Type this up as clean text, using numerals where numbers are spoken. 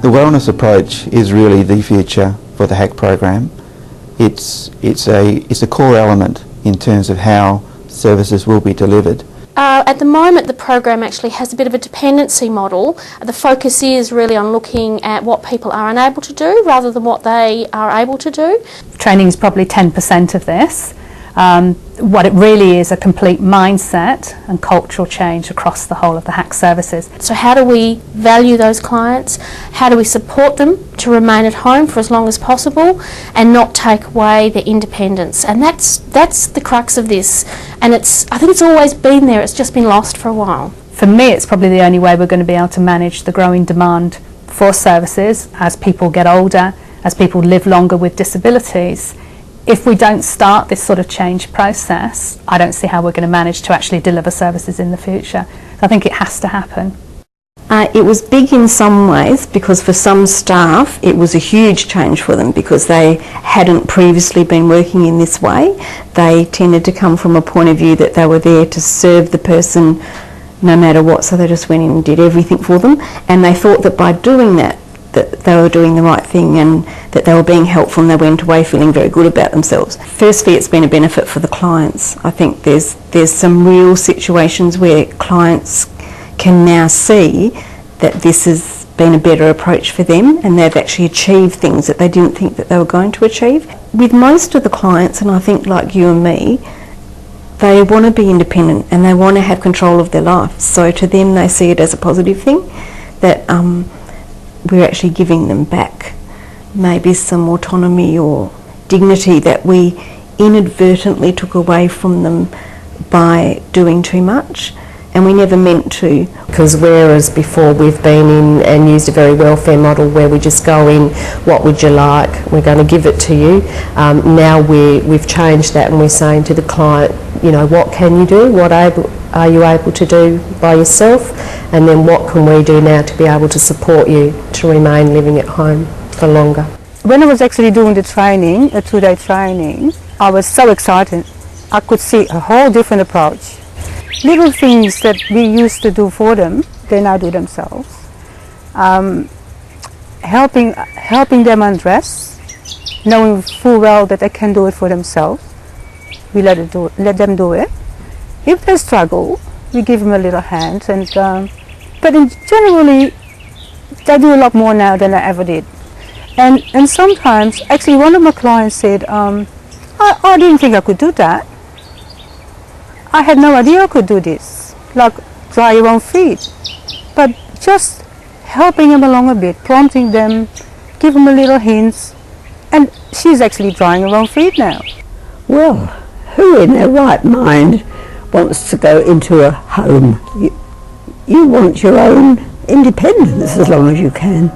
The wellness approach is really the future for the HACC program. It's a core element in terms of how services will be delivered. At the moment the program actually has a bit of a dependency model. The focus is really on looking at what people are unable to do rather than what they are able to do. Training is probably 10% of this. What it really is a complete mindset and cultural change across the whole of the HACC services. So how do we value those clients? How do we support them to remain at home for as long as possible and not take away their independence? And that's the crux of this. And I think it's always been there, it's just been lost for a while. For me, it's probably the only way we're going to be able to manage the growing demand for services as people get older, as people live longer with disabilities. If we don't start this sort of change process, I don't see how we're going to manage to actually deliver services in the future. So I think it has to happen. It was big in some ways because for some staff it was a huge change for them because they hadn't previously been working in this way. They tended to come from a point of view that they were there to serve the person no matter what, so they just went in and did everything for them, and they thought that by doing that they were doing the right thing and that they were being helpful, and they went away feeling very good about themselves. Firstly, it's been a benefit for the clients. I think there's some real situations where clients can now see that this has been a better approach for them and they've actually achieved things that they didn't think that they were going to achieve. With most of the clients, and I think like you and me, they want to be independent and they want to have control of their life. So to them they see it as a positive thing that we're actually giving them back maybe some autonomy or dignity that we inadvertently took away from them by doing too much, and we never meant to. Because whereas before we've been in and used a very welfare model where we just go in, what would you like, we're going to give it to you. Now we've changed that and we're saying to the client, you know, what can you do, what are you able to do by yourself, and then what can we do now to be able to support you to remain living at home for longer. When I was actually doing the training, a 2-day training, I was so excited. I could see a whole different approach. Little things that we used to do for them, they now do themselves. Helping them undress, knowing full well that they can do it for themselves. We let them do it. If they struggle, we give them a little hand. But generally, they do a lot more now than I ever did. And sometimes, actually, one of my clients said, I didn't think I could do that. I had no idea I could do this, like dry your own feet. But just helping them along a bit, prompting them, give them a little hints, and she's actually drying her own feet now. Well, who in their right mind wants to go into a home? You want your own independence as long as you can.